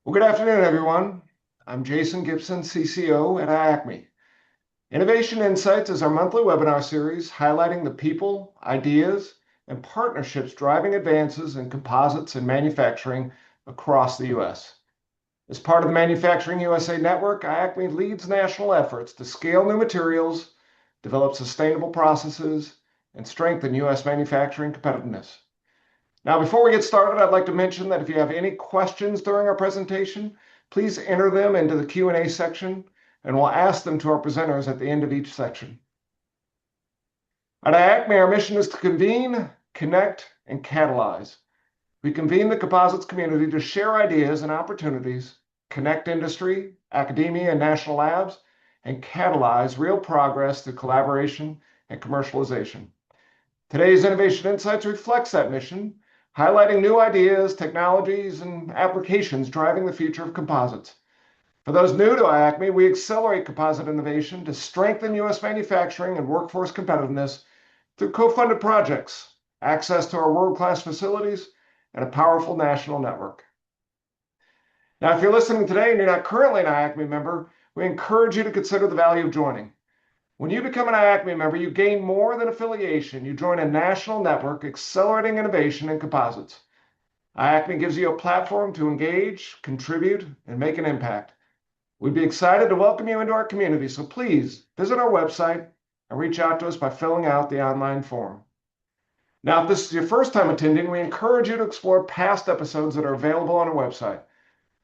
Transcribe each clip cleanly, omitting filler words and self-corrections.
Well, good afternoon, everyone. I'm Jason Gibson, CCO at IACMI. Innovation Insights is our monthly webinar series highlighting the people, ideas, and partnerships driving advances in composites and manufacturing across the U.S. As part of the Manufacturing USA Network, IACMI leads national efforts to scale new materials, develop sustainable processes, and strengthen U.S. manufacturing competitiveness. Now, before we get started, I'd like to mention that if you have any questions during our presentation, please enter them into the Q&A section, and we'll ask them to our presenters at the end of each section. At IACMI, our mission is to convene, connect, and catalyze. We convene the composites community to share ideas and opportunities, connect industry, academia, and national labs, and catalyze real progress through collaboration and commercialization. Today's Innovation Insights reflects that mission, highlighting new ideas, technologies, and applications driving the future of composites. For those new to IACMI, we accelerate composite innovation to strengthen U.S. manufacturing and workforce competitiveness through co-funded projects, access to our world-class facilities, and a powerful national network. Now, if you're listening today and you're not currently an IACMI member, we encourage you to consider the value of joining. When you become an IACMI member, you gain more than affiliation. You join a national network accelerating innovation in composites. IACMI gives you a platform to engage, contribute, and make an impact. We'd be excited to welcome you into our community, so please visit our website and reach out to us by filling out the online form. Now, if this is your first time attending, we encourage you to explore past episodes that are available on our website.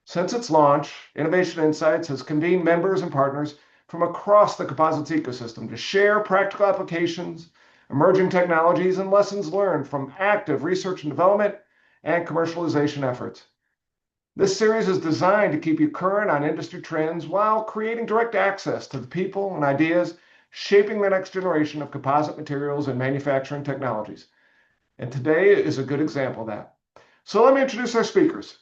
Since its launch, Innovation Insights has convened members and partners from across the composites ecosystem to share practical applications, emerging technologies, and lessons learned from active research and development and commercialization efforts. This series is designed to keep you current on industry trends while creating direct access to the people and ideas shaping the next generation of composite materials and manufacturing technologies. And today is a good example of that. So let me introduce our speakers.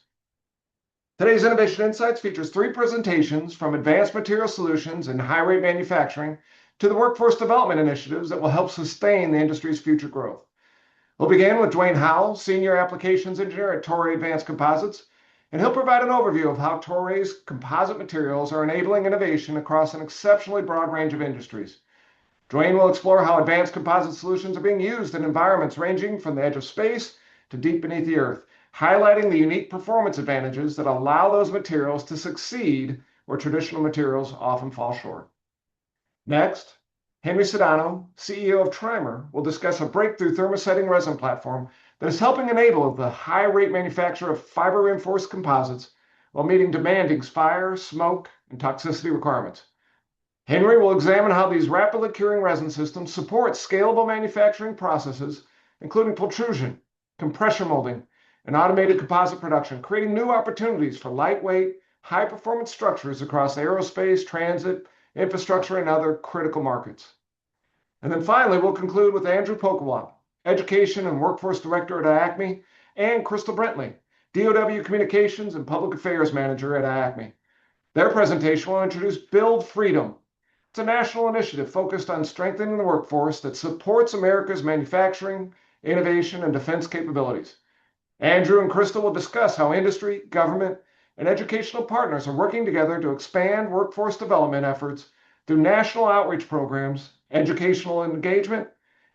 Today's Innovation Insights features 3 presentations from advanced material solutions and high-rate manufacturing to the workforce development initiatives that will help sustain the industry's future growth. We'll begin with DeWayne Howell, Senior Applications Engineer at Toray Advanced Composites, and he'll provide an overview of how Toray's composite materials are enabling innovation across an exceptionally broad range of industries. DeWayne will explore how advanced composite solutions are being used in environments ranging from the edge of space to deep beneath the earth, highlighting the unique performance advantages that allow those materials to succeed where traditional materials often fall short. Next, Henry Sedano, CEO of Trimer, will discuss a breakthrough thermosetting resin platform that is helping enable the high-rate manufacture of fiber-reinforced composites while meeting demanding fire, smoke, and toxicity requirements. Henry will examine how these rapidly curing resin systems support scalable manufacturing processes, including pultrusion, compression molding, and automated composite production, creating new opportunities for lightweight, high-performance structures across aerospace, transit, infrastructure, and other critical markets. And then finally, we'll conclude with Andrew Pokawat, Education and Workforce Director at IACMI, and Crystal Brentley, DOW Communications and Public Affairs Manager at IACMI. Their presentation will introduce Build Freedom. It's a national initiative focused on strengthening the workforce that supports America's manufacturing, innovation, and defense capabilities. Andrew and Crystal will discuss how industry, government, and educational partners are working together to expand workforce development efforts through national outreach programs, educational engagement,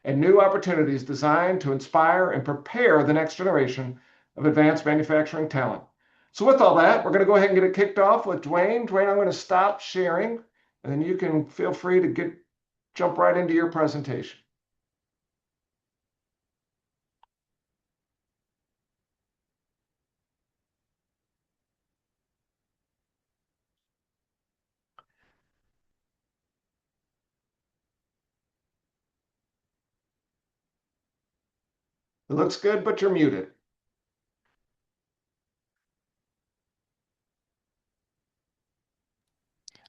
and new opportunities designed to inspire and prepare the next generation of advanced manufacturing talent. So with all that, we're going to go ahead and get it kicked off with DeWayne. DeWayne, I'm going to stop sharing, and then you can feel free to jump right into your presentation. It looks good, but you're muted.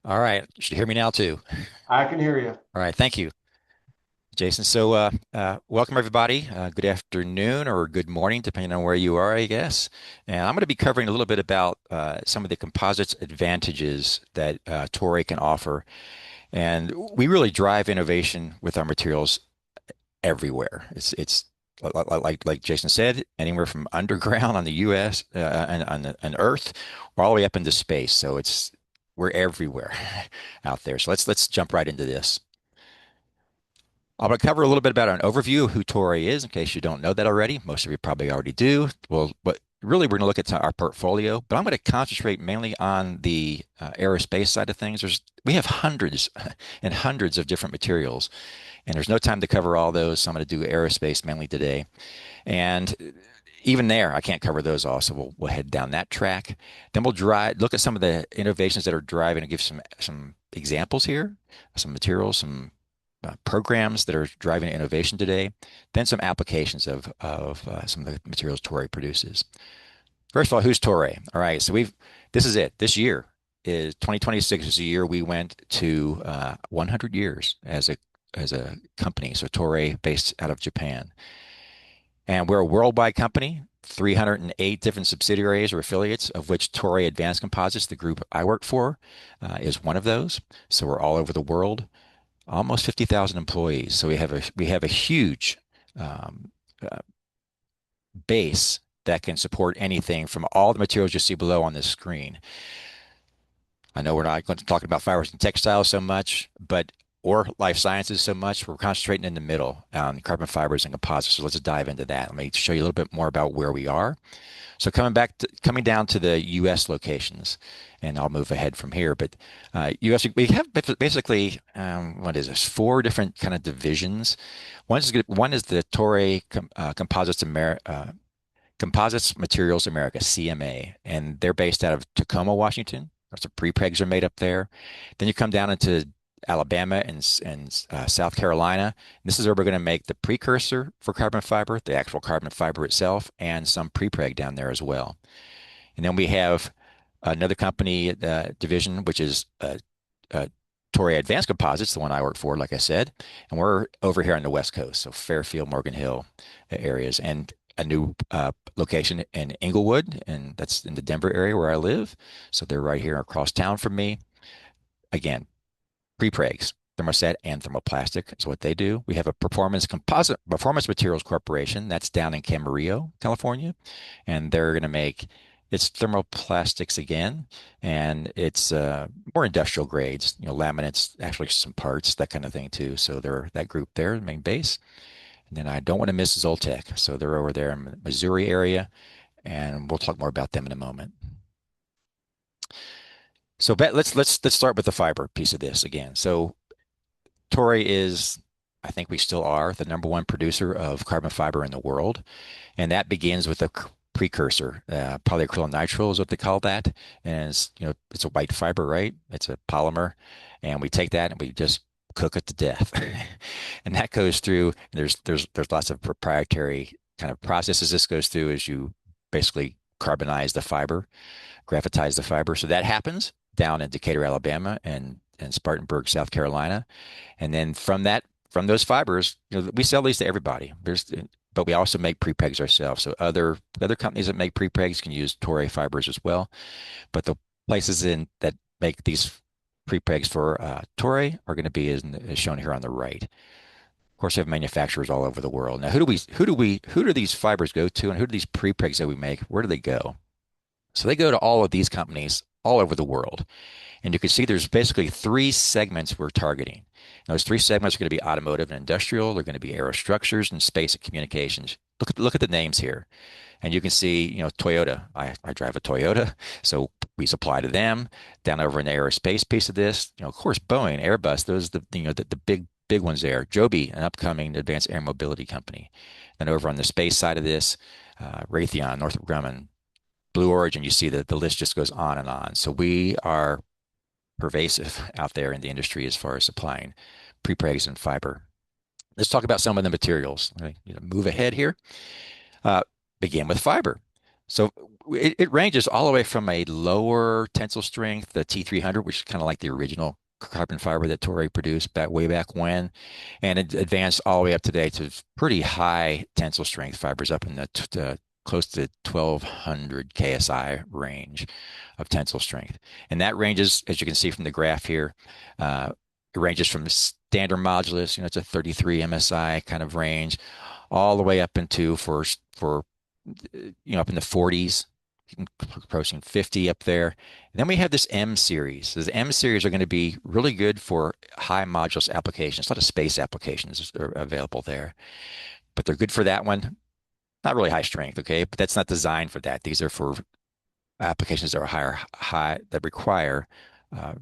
All right. You should hear me now too. I can hear you. All right. Thank you, Jason. So, welcome everybody. Good afternoon or good morning, depending on where you are, I guess. And I'm going to be covering a little bit about some of the composites advantages that Toray can offer. And we really drive innovation with our materials everywhere. It's like Jason said, anywhere from underground on the U.S. And on Earth, all the way up into space. So we're everywhere out there. So let's jump right into this. I'm going to cover a little bit about an overview of who Toray is, in case you don't know that already. Most of you probably already do. Well, but really, we're going to look at our portfolio, but I'm going to concentrate mainly on the aerospace side of things. We have hundreds and hundreds of different materials, and there's no time to cover all those. So I'm going to do aerospace mainly today. And even there, I can't cover those all, so we'll head down that track. Then we'll look at some of the innovations that are driving and give some examples here, some materials, some programs that are driving innovation today, then some applications of some of the materials Toray produces. First of all, who's Toray? All right, so this is it. This year is 2026 is the year we went to 100 years as a company. So Toray based out of Japan. And we're a worldwide company, 308 different subsidiaries or affiliates, of which Toray Advanced Composites, the group I work for, is one of those. So we're all over the world, almost 50,000 employees. So we have a huge um, uh, base that can support anything from all the materials you see below on this screen. I know we're not going to talk about fibers and textiles so much, but or life sciences so much. We're concentrating in the middle on carbon fibers and composites. So let's dive into that. Let me show you a little bit more about where we are. So coming down to the U.S. locations, and I'll move ahead from here. But U.S. we have basically what is this? Four different kind of divisions. One is the Toray Composites Materials America (CMA), and they're based out of Tacoma, Washington. Lots of prepregs are made up there. Then you come down into Alabama and South Carolina. This is where we're going to make the precursor for carbon fiber, the actual carbon fiber itself, and some prepreg down there as well. And then we have another company division, which is Toray Advanced Composites, the one I work for, like I said, and we're over here on the West Coast, so Fairfield, Morgan Hill areas, and a new location in Inglewood, and that's in the Denver area where I live. So they're right here across town from me. Again, prepregs, thermoset and thermoplastic is what they do. We have a Performance Materials Corporation that's down in Camarillo, California, and they're going to make it's thermoplastics again, and it's more industrial grades, laminates, actually some parts, that kind of thing too. So they're that group there, the main base. And then I don't want to miss Zoltech, so they're over there in the Missouri area, and we'll talk more about them in a moment. So let's start with the fiber piece of this again. So Toray is, I think we still are, the number one producer of carbon fiber in the world, and that begins with a precursor. Polyacrylonitrile is what they call that, and it's a white fiber, right? It's a polymer, and we take that and we just cook it to death, and that goes through. There's lots of proprietary kind of processes this goes through as you basically carbonize the fiber, graphitize the fiber. So that happens down in Decatur, Alabama, and Spartanburg, South Carolina. And then from those fibers, we sell these to everybody. But we also make prepregs ourselves. So other companies that make prepregs can use Toray fibers as well. But the places that make these prepregs for Toray are going to be as shown here on the right. Of course, we have manufacturers all over the world. Now, who do these fibers go to, and who do these prepregs that we make? Where do they go? So they go to all of these companies all over the world. And you can see there's basically three segments we're targeting. And those three segments are going to be automotive and industrial. They're going to be aerostructures and space and communications. Look at the names here. And you can see, Toyota. I drive a Toyota, so we supply to them. Down over in the aerospace piece of this, of course, Boeing, Airbus, those are the big ones there. Joby, an upcoming advanced air mobility company. Then over on the space side of this, Raytheon, Northrop Grumman, Blue Origin, you see that the list just goes on and on. So we are pervasive out there in the industry as far as supplying prepregs and fiber. Let's talk about some of the materials. Move ahead here. Begin with fiber. So it ranges all the way from a lower tensile strength, the T300, which is kind of like the original carbon fiber that Toray produced way back when, and it advanced all the way up today to pretty high tensile strength fibers up in the close to 1200 KSI range of tensile strength. And that ranges, as you can see from the graph here, it ranges from standard modulus, it's a 33 MSI kind of range, all the way up into for up in the 40s, approaching 50 up there. And then we have this M series. So the M series are going to be really good for high modulus applications. A lot of space applications are available there, but they're good for that one. Not really high strength, okay? But that's not designed for that. These are for applications that are high that require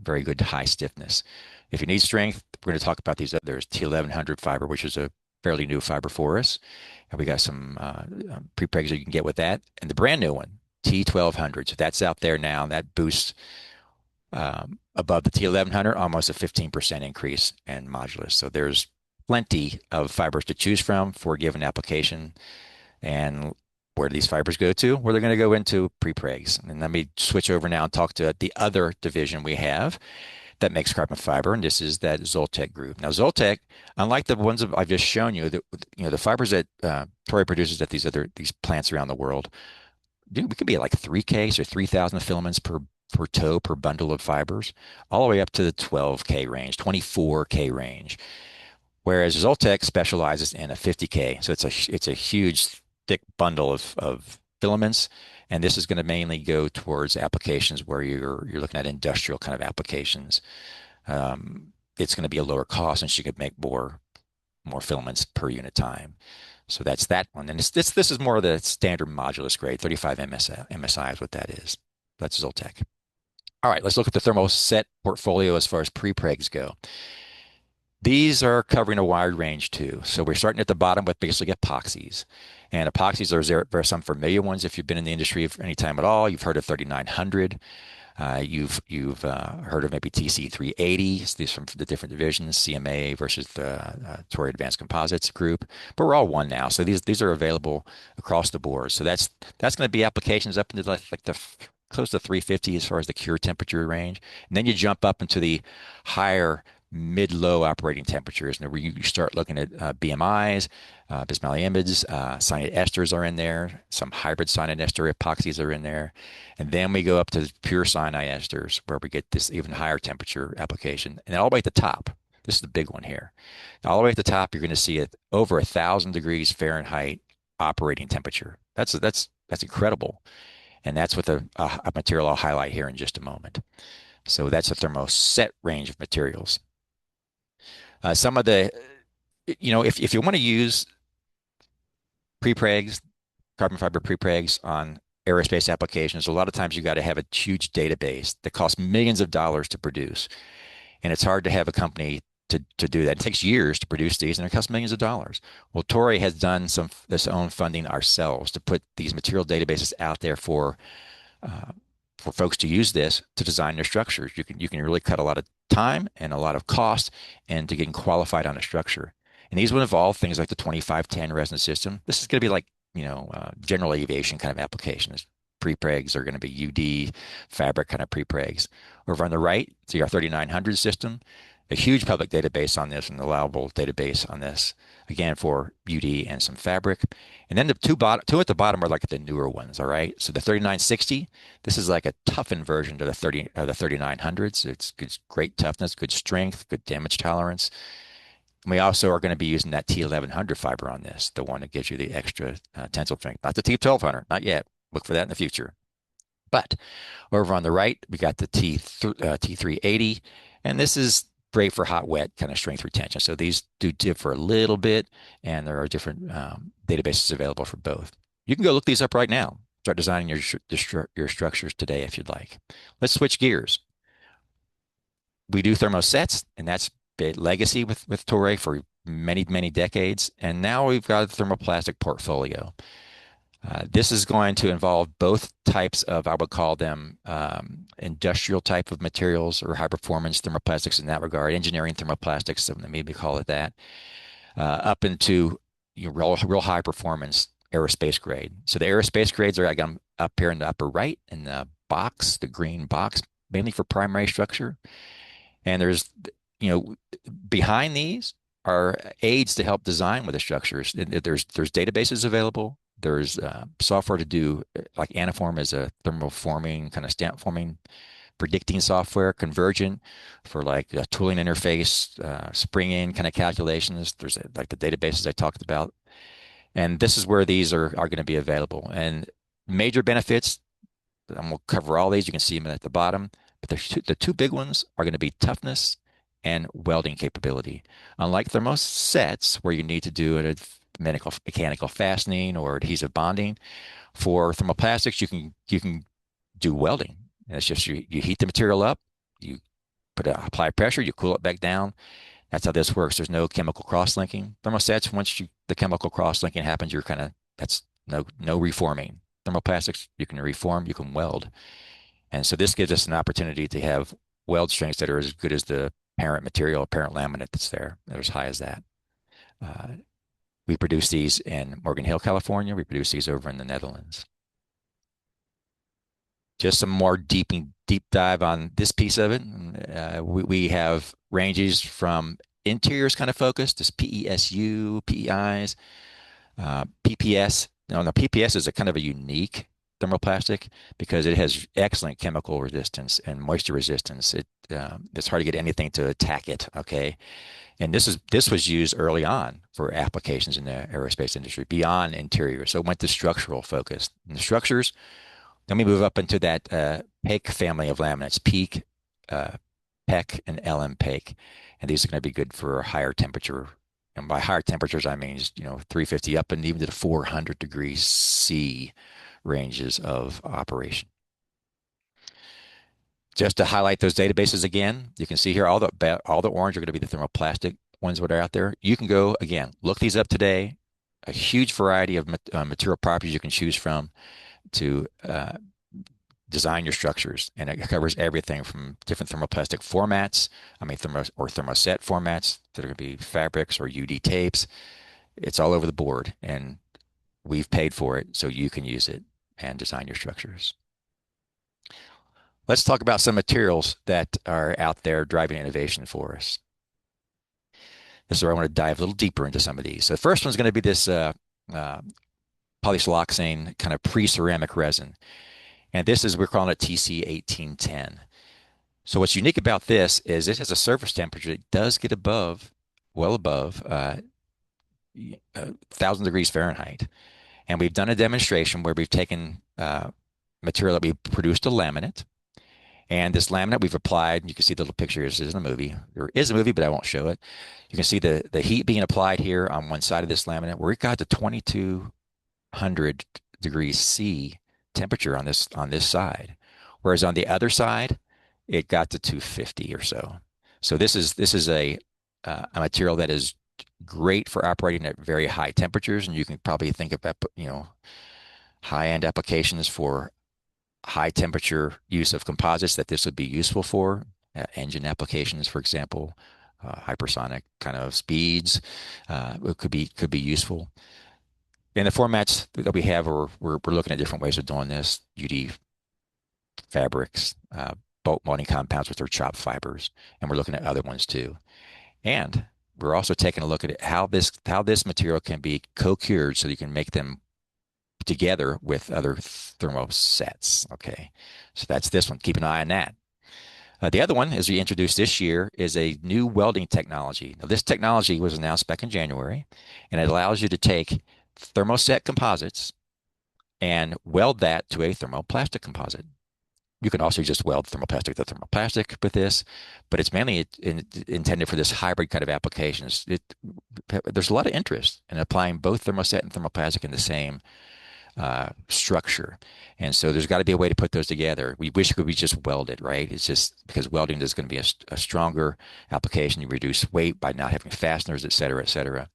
very good high stiffness. If you need strength, we're going to talk about these others. T1100 fiber, which is a fairly new fiber for us, and we got some prepregs that you can get with that, and the brand new one, T1200. So that's out there now. That boosts above the T1100, almost a 15% increase in modulus. So there's plenty of fibers to choose from for a given application. And where do these fibers go to? Well, they're going to go into prepregs. And let me switch over now and talk to the other division we have that makes carbon fiber, and this is that Zoltech group. Now, Zoltech, unlike the ones that I've just shown you, the fibers that Toray produces at these plants around the world, we could be at like 3K or 3,000 filaments per tow per bundle of fibers, all the way up to the 12K range, 24K range. Whereas Zoltech specializes in a 50K, so it's a huge thick bundle of filaments, and this is going to mainly go towards applications where you're looking at industrial kind of applications. It's going to be a lower cost, and you could make more filaments per unit time. So that's that one, and this is more of the standard modulus grade, 35 MSI is what that is. That's Zoltech. All right, let's look at the thermoset portfolio as far as prepregs go. These are covering a wide range too. So we're starting at the bottom with basically epoxies. And epoxies, there are some familiar ones if you've been in the industry for any time at all. You've heard of 3900. You've heard of maybe TC380. These from the different divisions, CMA versus the Toray Advanced Composites group. But we're all one now. So these are available across the board. So that's going to be applications up into like the close to 350 as far as the cure temperature range. And then you jump up into the higher mid-low operating temperatures, and where you start looking at BMIs, bismuth amides, cyanide esters are in there. Some hybrid cyanide ester epoxies are in there, and then we go up to pure cyanide esters, where we get this even higher temperature application. And then all the way at the top, this is the big one here. All the way at the top, you're going to see it over 1,000 degrees Fahrenheit operating temperature. That's incredible, and that's with a material I'll highlight here in just a moment. So that's a thermoset range of materials. Some of the, if you want to use prepregs, carbon fiber prepregs on aerospace applications, a lot of times you got to have a huge database that costs millions of dollars to produce. And it's hard to have a company to do that. It takes years to produce these, and it costs millions of dollars. Well, Toray has done this own funding ourselves to put these material databases out there for folks to use this to design their structures. You can really cut a lot of time and a lot of cost into getting qualified on a structure. And these would involve things like the 2510 resin system. This is going to be like, general aviation kind of applications. Prepregs are going to be UD fabric kind of prepregs. Over on the right, it's our 3900 system, a huge public database on this, an allowable database on this, again, for UD and some fabric. And then the two at the bottom are like the newer ones, all right? So the 3960, this is like a toughened version to the 3900s. It's great toughness, good strength, good damage tolerance. And we also are going to be using that T1100 fiber on this, the one that gives you the extra tensile strength. Not the T1200, not yet. Look for that in the future. But over on the right, we got the T380, and this is great for hot, wet kind of strength retention. So these do differ a little bit, and there are different databases available for both. You can go look these up right now. Start designing your structures today if you'd like. Let's switch gears. We do thermosets, and that's been legacy with Toray for many, many decades. And now we've got a thermoplastic portfolio. This is going to involve both types of, I would call them industrial type of materials or high performance thermoplastics in that regard, engineering thermoplastics, so maybe call it that, up into real high performance aerospace grade. So the aerospace grades are up here in the upper right in the box, the green box, mainly for primary structure. And there's, behind these are aids to help design with the structures. There's databases available. There's software to do, like Aniform is a thermoforming, kind of stamp forming, predicting software, Convergent for like a tooling interface, spring in kind of calculations. There's like the databases I talked about. And this is where these are going to be available. And major benefits, I'm going to cover all these. You can see them at the bottom. But the two big ones are going to be toughness and welding capability. Unlike thermosets, where you need to do a mechanical fastening or adhesive bonding, for thermoplastics, you can do welding. And it's just you heat the material up, you apply pressure, you cool it back down. That's how this works. There's no chemical cross-linking. Thermosets, once the chemical cross-linking happens, that's no reforming. Thermoplastics, you can reform, you can weld. And so this gives us an opportunity to have weld strengths that are as good as the parent material, parent laminate that's there. They're as high as that. Uh, we produce these in Morgan Hill, California. We produce these over in the Netherlands. Just some more deep dive on this piece of it. We have ranges from interiors kind of focused, this PESU, PEIs, PPS. No, PPS is a kind of a unique thermoplastic because it has excellent chemical resistance and moisture resistance. It's hard to get anything to attack it. Okay, and this was used early on for applications in the aerospace industry beyond interior. So it went to structural focus. And the structures. Then we move up into that PEK family of laminates, PEEK, PEK, and LM PEK. And these are going to be good for higher temperature. And by higher temperatures, I mean, 350 up and even to the 400 degrees C ranges of operation. Just to highlight those databases again, you can see here all the orange are going to be the thermoplastic ones that are out there. You can go, again, look these up today. A huge variety of material properties you can choose from to design your structures, and it covers everything from different thermoplastic formats, thermoset formats that are going to be fabrics or UD tapes. It's all over the board, and we've paid for it so you can use it and design your structures. Let's talk about some materials that are out there driving innovation for us. This is where I want to dive a little deeper into some of these. So the first one's going to be this polysiloxane kind of pre-ceramic resin. And we're calling it TC 1810. So what's unique about this is it has a surface temperature that does get well above 1,000 degrees Fahrenheit. And we've done a demonstration where we've taken material that we produced a laminate. And this laminate we've applied, you can see the little picture. This isn't a movie. There is a movie, but I won't show it. You can see the heat being applied here on one side of this laminate where it got to 2,200 degrees C temperature on this side, whereas on the other side it got to 250 or so. So this is a material that is great for operating at very high temperatures, and you can probably think about high-end applications for high temperature use of composites that this would be useful for. Engine applications, for example, hypersonic kind of speeds, it could be useful. In the formats that we have, we're looking at different ways of doing this. UD fabrics, bulk molding compounds with their chopped fibers, and we're looking at other ones too. And we're also taking a look at how this material can be co-cured so you can make them together with other thermosets. Okay, so that's this one. Keep an eye on that. The other one, as we introduced this year, is a new welding technology. Now, this technology was announced back in January, and it allows you to take thermoset composites and weld that to a thermoplastic composite. You can also just weld thermoplastic to thermoplastic with this, but it's mainly intended for this hybrid kind of applications. There's a lot of interest in applying both thermoset and thermoplastic in the same structure. And so there's got to be a way to put those together. We wish we just weld it, right? It's just because welding is going to be a stronger application. You reduce weight by not having fasteners, et cetera, et cetera.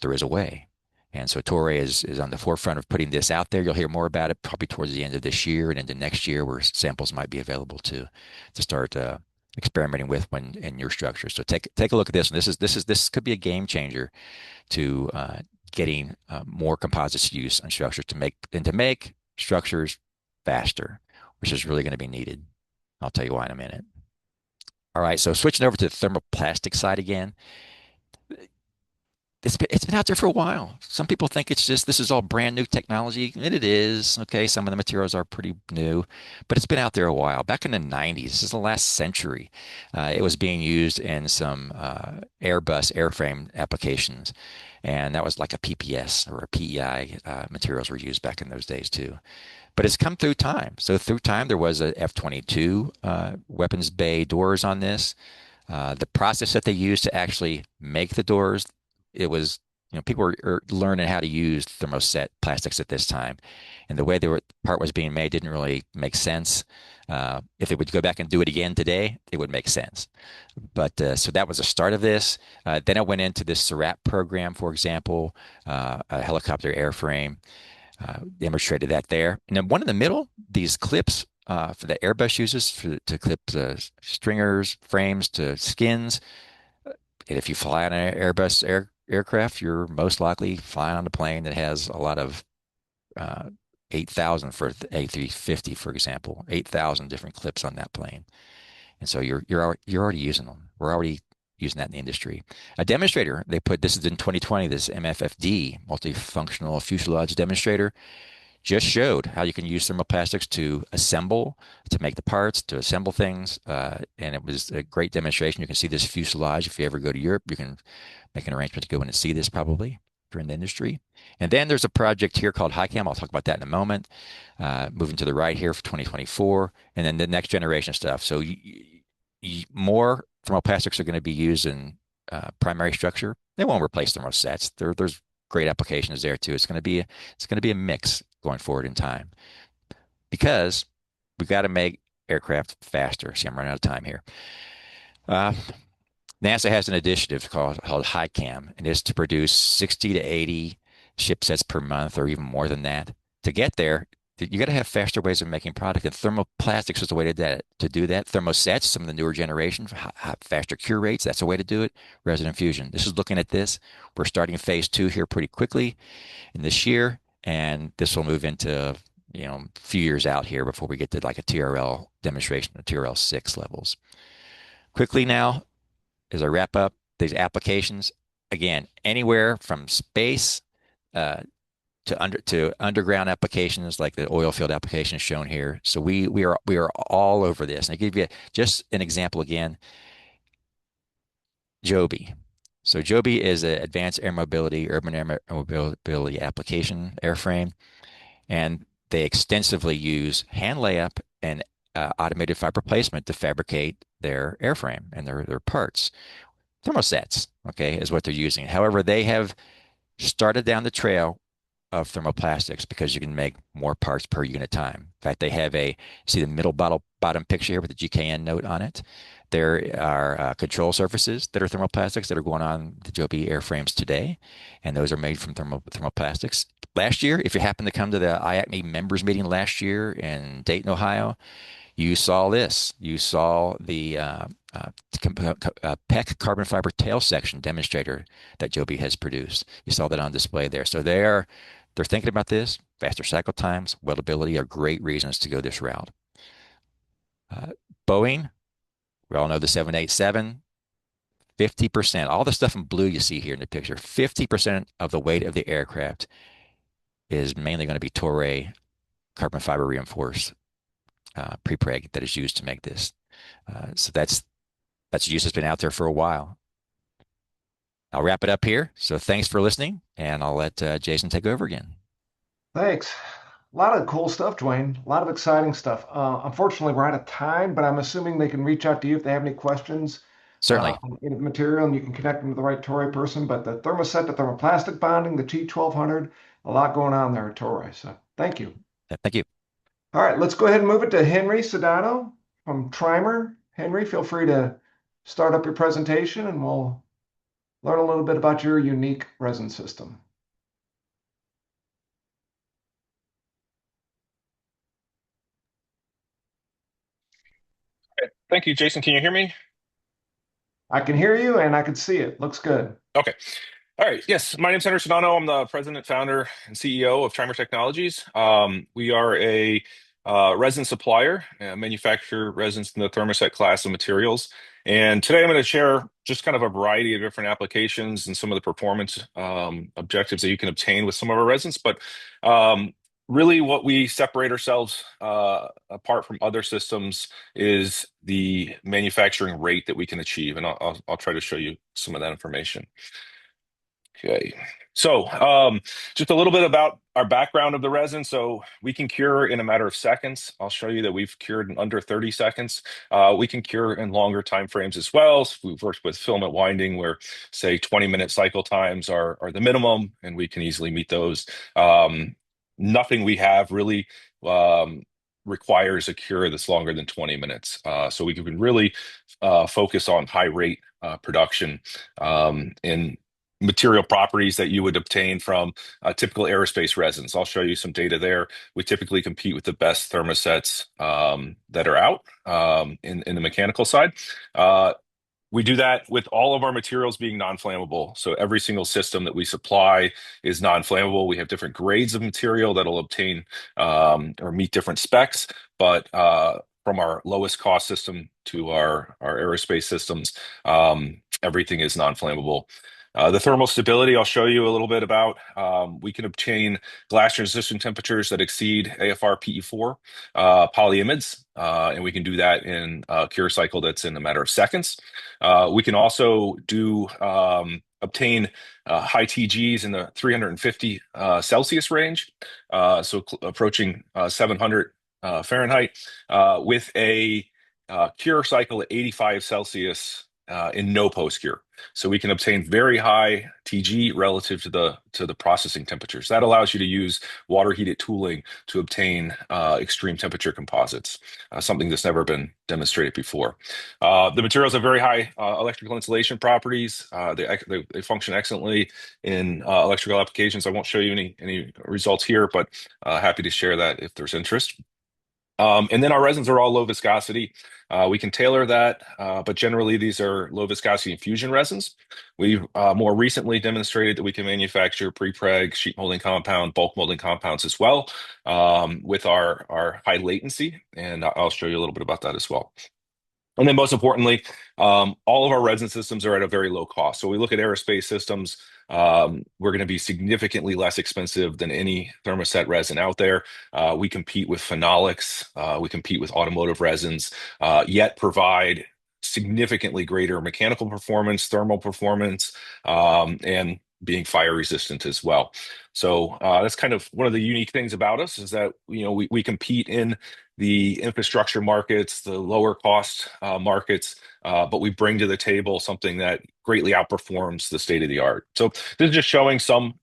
There is a way. And so Toray is on the forefront of putting this out there. You'll hear more about it probably towards the end of this year and into next year, where samples might be available to start experimenting with when in your structure. So take a look at this. And this could be a game changer to getting more composites use on structures to make structures faster, which is really going to be needed. I'll tell you why in a minute. All right, so switching over to the thermoplastic side again. It's been out there for a while. Some people think this is all brand new technology, and it is. Okay, some of the materials are pretty new, but it's been out there a while. Back in the 90s, this is the last century, it was being used in some Airbus airframe applications. and that was like a PPS or a PEI materials were used back in those days too. But it's come through time. So through time, there was a F-22 weapons bay doors on this. The process that they used to actually make the doors, it was, people were learning how to use thermoset plastics at this time, and the way the part was being made didn't really make sense. If they would go back and do it again today, it would make sense. But so that was the start of this. Then I went into this SURAT program, for example, a helicopter airframe. Demonstrated that there. And then one in the middle, these clips for the Airbus uses to clip stringers, frames to skins. And if you fly on an Airbus aircraft, you're most likely flying on a plane that has a lot of 8,000 for the A350, for example, 8,000 different clips on that plane. And so you're already using them. We're already using that in the industry. A demonstrator, they put this is in 2020, this MFFD, multifunctional fuselage demonstrator, just showed how you can use thermoplastics to assemble, to make the parts, to assemble things. And it was a great demonstration. You can see this fuselage. If you ever go to Europe, you can make an arrangement to go in and see this probably if you're in the industry. And then there's a project here called HiCam. I'll talk about that in a moment. Moving to the right here for 2024. And then the next generation stuff. So more thermoplastics are going to be used in primary structure. They won't replace thermosets. There's great applications there too. It's going to be a mix going forward in time because we've got to make aircraft faster. See, I'm running out of time here. Uh, NASA has an initiative called HiCam, and it's to produce 60 to 80 ship sets per month or even more than that. To get there, you got to have faster ways of making product, and thermoplastics is the way to do that. Thermosets, some of the newer generation, faster cure rates, that's a way to do it. Resin infusion. This is looking at this. We're starting phase 2 here pretty quickly in this year, and this will move into a few years out here before we get to like a TRL demonstration, the TRL 6 levels. Quickly now, as I wrap up, these applications, again, anywhere from space to underground applications like the oil field applications shown here. So we are all over this. And I give you just an example again, Joby. So Joby is an advanced air mobility, urban air mobility application airframe, and they extensively use hand layup and automated fiber placement to fabricate their airframe and their parts. Thermosets, okay, is what they're using. However, they have started down the trail of thermoplastics because you can make more parts per unit time. In fact, they have see the middle bottom picture here with the GKN note on it. There are control surfaces that are thermoplastics that are going on the Joby airframes today, and those are made from thermoplastics. Last year, if you happen to come to the IACMI members meeting last year in Dayton, Ohio, you saw this. You saw the PEC carbon fiber tail section demonstrator that Joby has produced. You saw that on display there. So they're thinking about this. Faster cycle times, weldability are great reasons to go this route. Boeing, we all know the 787, 50%, all the stuff in blue you see here in the picture, 50% of the weight of the aircraft is mainly going to be Toray carbon fiber reinforced prepreg that is used to make this. So that's use that's been out there for a while. I'll wrap it up here. So thanks for listening, and I'll let Jason take over again. Thanks. A lot of cool stuff, DeWayne. A lot of exciting stuff. Unfortunately, we're out of time, but I'm assuming they can reach out to you if they have any questions Certainly. on the material, and you can connect them to the right Toray person. But the thermoset, the thermoplastic bonding, the T1200, a lot going on there at Toray. So thank you. Thank you. All right, let's go ahead and move it to Henry Sedano from Trimer. Henry, feel free to start up your presentation, and we'll learn a little bit about your unique resin system. Okay. Thank you, Jason. Can you hear me? I can hear you and I can see it. Looks good. Okay. All right. Yes, my name's Henry Sedano. I'm the president, founder, and CEO of Trimer Technologies. We are a resin supplier, manufacture resins in the thermoset class of materials. And today I'm going to share just kind of a variety of different applications and some of the performance objectives that you can obtain with some of our resins. But really what we separate ourselves apart from other systems is the manufacturing rate that we can achieve. And I'll try to show you some of that information. Okay, so just a little bit about our background of the resin. So we can cure in a matter of seconds. I'll show you that we've cured in under 30 seconds. We can cure in longer time frames as well. So we've worked with filament winding where, say, 20-minute cycle times are the minimum, and we can easily meet those. Nothing we have really requires a cure that's longer than 20 minutes. So we can really focus on high rate production in material properties that you would obtain from typical aerospace resins. I'll show you some data there. We typically compete with the best thermosets that are out in the mechanical side. We do that with all of our materials being non-flammable. So every single system that we supply is non-flammable. We have different grades of material that'll obtain or meet different specs, but from our lowest cost system to our aerospace systems, everything is non-flammable. The thermal stability, I'll show you a little bit about. We can obtain glass resistant temperatures that exceed AFR PE4 polyimides, and we can do that in a cure cycle that's in a matter of seconds. We can also obtain high TGs in the 350 Celsius range, so approaching 700 Fahrenheit, with a cure cycle at 85 Celsius in no post cure. So we can obtain very high TG relative to the processing temperatures. That allows you to use water heated tooling to obtain extreme temperature composites, something that's never been demonstrated before. The materials have very high electrical insulation properties. They function excellently in electrical applications. I won't show you any results here, but happy to share that if there's interest. And then our resins are all low viscosity. We can tailor that, but generally these are low viscosity infusion resins. We've more recently demonstrated that we can manufacture pre-preg, sheet molding compound, bulk molding compounds as well with our high latency, and I'll show you a little bit about that as well. And then most importantly, all of our resin systems are at a very low cost. So we look at aerospace systems, we're going to be significantly less expensive than any thermoset resin out there. We compete with phenolics, we compete with automotive resins, yet provide significantly greater mechanical performance, thermal performance, and being fire resistant as well. So that's kind of one of the unique things about us is that we compete in the infrastructure markets, the lower cost markets, but we bring to the table something that greatly outperforms the state of the art. So this is just showing some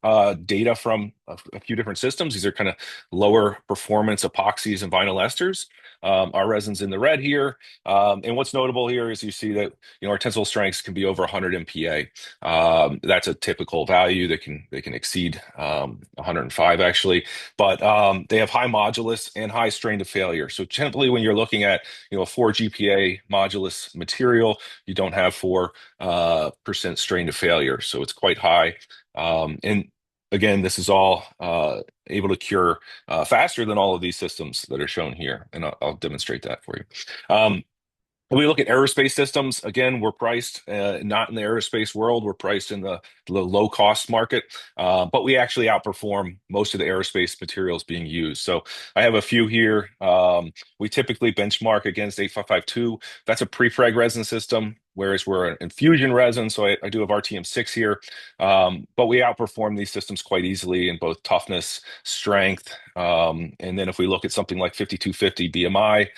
data from a few different systems. These are kind of lower performance epoxies and vinyl esters. Our resin's in the red here. And what's notable here is you see that our tensile strengths can be over 100 MPa. That's a typical value that they can exceed 105 actually, but they have high modulus and high strain to failure. So generally, when you're looking at a 4 GPa modulus material, you don't have 4% strain to failure, so it's quite high. And again, this is all able to cure faster than all of these systems that are shown here, and I'll demonstrate that for you. When we look at aerospace systems, again, we're priced not in the aerospace world. We're priced in the low-cost market, but we actually outperform most of the aerospace materials being used. So I have a few here. We typically benchmark against 8552. That's a pre-preg resin system, whereas we're an infusion resin. So I do have RTM6 here, but we outperform these systems quite easily in both toughness, strength, and then if we look at something like 5250 BMI,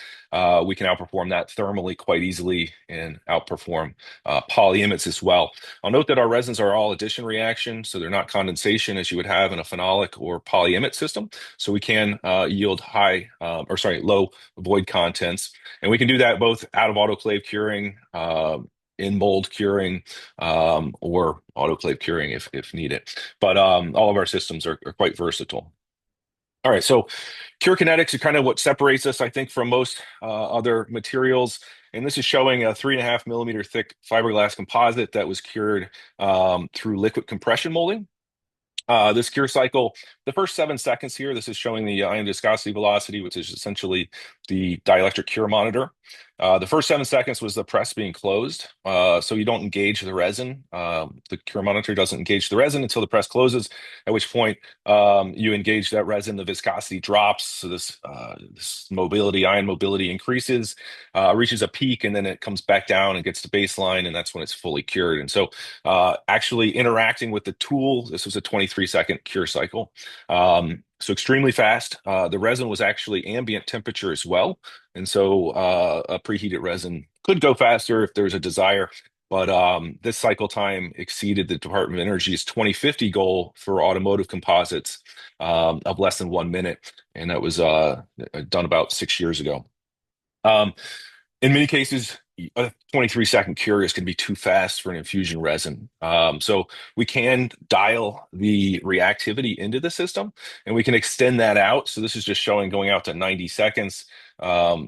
we can outperform that thermally quite easily and outperform polyimides as well. I'll note that our resins are all addition reaction, so they're not condensation as you would have in a phenolic or polyimide system. So we can yield low void contents, and we can do that both out of autoclave curing, in mold curing, or autoclave curing if needed. But all of our systems are quite versatile. All right, so cure kinetics are kind of what separates us, I think, from most other materials. And this is showing a 3.5 millimeter thick fiberglass composite that was cured through liquid compression molding. This cure cycle, the first 7 seconds here, this is showing the ion viscosity velocity, which is essentially the dielectric cure monitor. The first 7 seconds was the press being closed. So you don't engage the resin. The cure monitor doesn't engage the resin until the press closes, at which point you engage that resin, the viscosity drops. So this mobility, ion mobility increases, reaches a peak, and then it comes back down and gets to baseline, and that's when it's fully cured. And so actually interacting with the tool, this was a 23-second cure cycle. So extremely fast. The resin was actually ambient temperature as well. And so a preheated resin could go faster if there's a desire. But this cycle time exceeded the Department of Energy's 2050 goal for automotive composites of less than 1 minute. And that was done about 6 years ago. In many cases, a 23-second cure is going to be too fast for an infusion resin. So we can dial the reactivity into the system, and we can extend that out. So this is just showing going out to 90 seconds.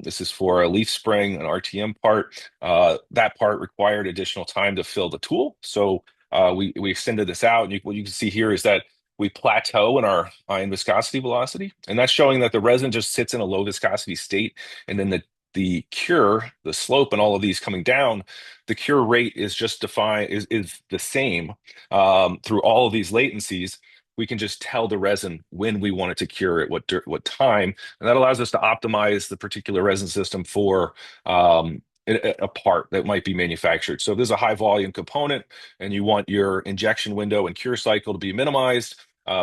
This is for a leaf spring, an RTM part. That part required additional time to fill the tool. So we extended this out. And what you can see here is that we plateau in our ion viscosity velocity, and that's showing that the resin just sits in a low viscosity state, and then the cure, the slope, and all of these coming down, the cure rate is just defined is the same through all of these latencies. We can just tell the resin when we want it to cure at what time, and that allows us to optimize the particular resin system for a part that might be manufactured. So if there's a high volume component and you want your injection window and cure cycle to be minimized,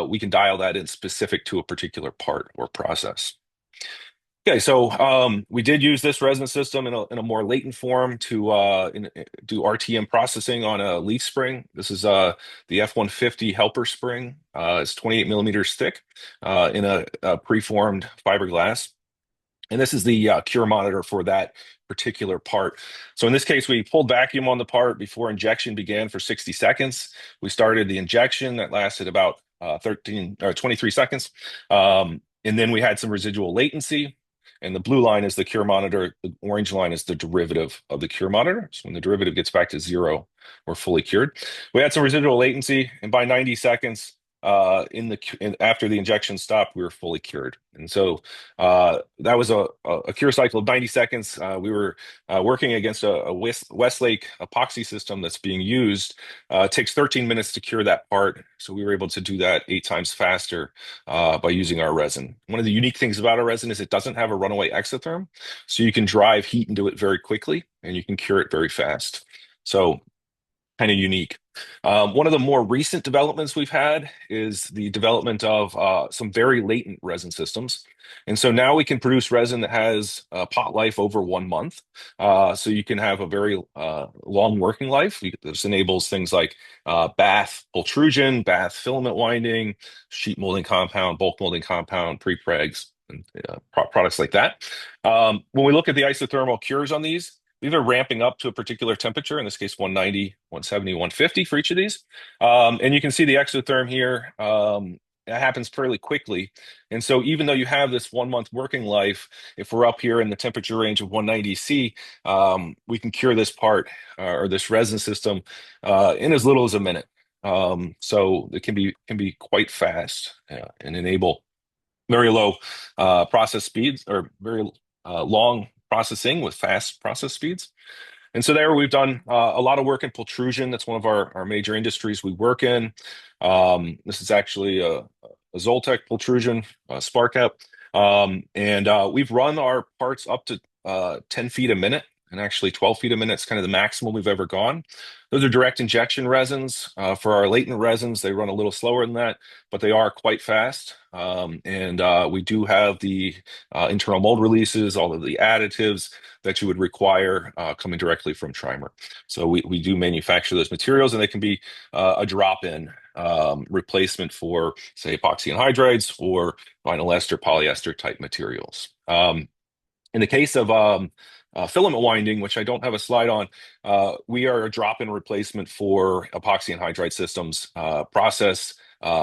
we can dial that in specific to a particular part or process. Okay, so we did use this resin system in a more latent form to do RTM processing on a leaf spring. This is the F-150 helper spring. It's 28 millimeters thick in a preformed fiberglass. And this is the cure monitor for that particular part. So in this case, we pulled vacuum on the part before injection began for 60 seconds. We started the injection that lasted about 23 seconds. And then we had some residual latency. And the blue line is the cure monitor. The orange line is the derivative of the cure monitor. So when the derivative gets back to 0, we're fully cured. We had some residual latency, and by 90 seconds, after the injection stopped, we were fully cured. And so that was a cure cycle of 90 seconds. We were working against a Westlake epoxy system that's being used. It takes 13 minutes to cure that part. So we were able to do that 8 times faster by using our resin. One of the unique things about our resin is it doesn't have a runaway exotherm. So you can drive heat into it very quickly, and you can cure it very fast. So kind of unique. One of the more recent developments we've had is the development of some very latent resin systems. And so now we can produce resin that has a pot life over 1 month. So you can have a very long working life. This enables things like bath pultrusion, bath filament winding, sheet molding compound, bulk molding compound, prepregs, and products like that. When we look at the isothermal cures on these are ramping up to a particular temperature, in this case 190, 170, 150 for each of these. And you can see the exotherm here. It happens fairly quickly. And so even though you have this 1 month working life, if we're up here in the temperature range of 190 C, we can cure this part or this resin system in as little as a minute. So it can be quite fast and enable very low process speeds or very long processing with fast process speeds. And so there we've done a lot of work in pultrusion. That's one of our major industries we work in. This is actually a Zoltec pultrusion, spark up. And we've run our parts up to 10 feet a minute, and actually 12 feet a minute is kind of the maximum we've ever gone. Those are direct injection resins. For our latent resins, they run a little slower than that, but they are quite fast. And we do have the internal mold releases, all of the additives that you would require coming directly from Trimer. So we do manufacture those materials, and they can be a drop-in replacement for, say, epoxy anhydrides or vinyl ester, polyester type materials. In the case of filament winding, which I don't have a slide on, we are a drop-in replacement for epoxy anhydride systems, process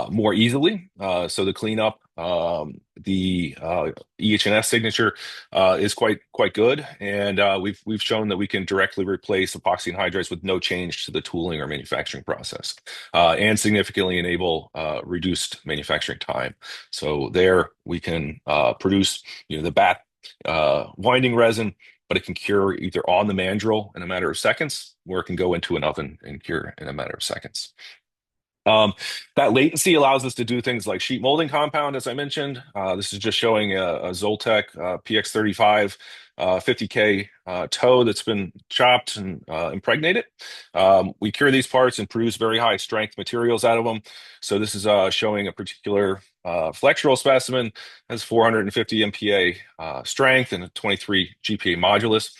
more easily. So the cleanup, the EH&S signature is quite good, and we've shown that we can directly replace epoxy anhydrides with no change to the tooling or manufacturing process, and significantly enable reduced manufacturing time. So there we can produce the bath winding resin, but it can cure either on the mandrel in a matter of seconds, or it can go into an oven and cure in a matter of seconds. That latency allows us to do things like sheet molding compound, as I mentioned. This is just showing a Zoltec PX35 50K toe that's been chopped and impregnated. We cure these parts and produce very high strength materials out of them. So this is showing a particular flexural specimen has 450 MPa strength and a 23 GPa modulus.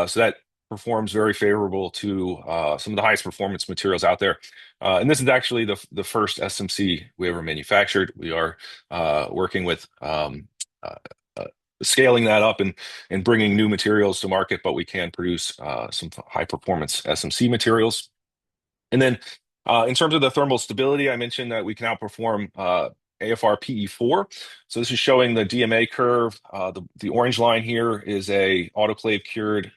So that performs very favorable to some of the highest performance materials out there. And this is actually the first SMC we ever manufactured. We are working with scaling that up and bringing new materials to market, but we can produce some high performance SMC materials. And then in terms of the thermal stability, I mentioned that we can outperform AFR PE4. So this is showing the DMA curve. The orange line here is a autoclave cured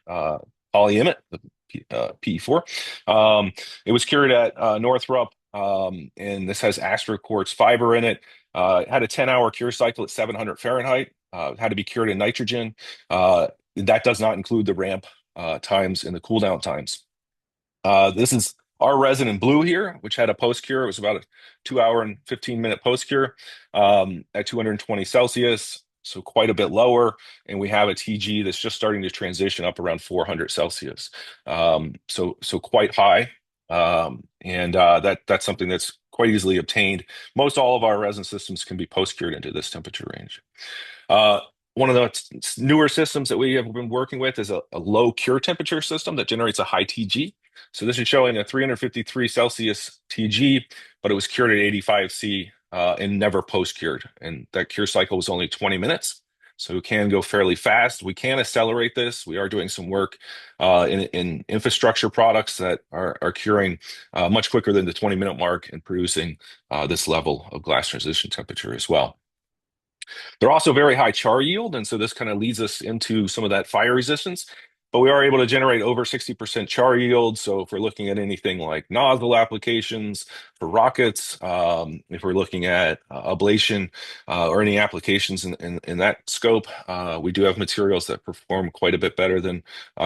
polyimide, the PE4. It was cured at Northrop, and this has astroquartz fiber in it. It had a 10-hour cure cycle at 700 Fahrenheit. It had to be cured in nitrogen. That does not include the ramp times and the cool down times. This is our resin in blue here, which had a post-cure. It was about a 2-hour and 15-minute post-cure at 220 Celsius, so quite a bit lower. And we have a TG that's just starting to transition up around 400 Celsius. So quite high. That's something that's quite easily obtained. Most all of our resin systems can be post-cured into this temperature range. One of the newer systems that we have been working with is a low cure temperature system that generates a high TG. So this is showing a 353 Celsius TG, but it was cured at 85 C and never post-cured. And that cure cycle was only 20 minutes. So it can go fairly fast. We can accelerate this. We are doing some work in infrastructure products that are curing much quicker than the 20-minute mark and producing this level of glass transition temperature as well. They're also very high char yield, and so this kind of leads us into some of that fire resistance. But we are able to generate over 60% char yield. So if we're looking at anything like nozzle applications for rockets, if we're looking at ablation or any applications in that scope, we do have materials that perform quite a bit better than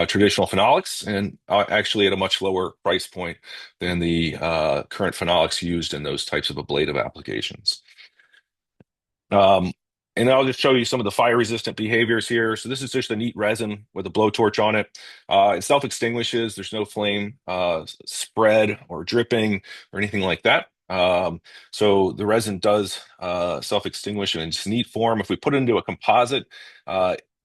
traditional phenolics, and actually at a much lower price point than the current phenolics used in those types of ablative applications. And I'll just show you some of the fire-resistant behaviors here. So this is just a neat resin with a blowtorch on it. It self-extinguishes. There's no flame spread or dripping or anything like that. So the resin does self-extinguish in its neat form. If we put it into a composite,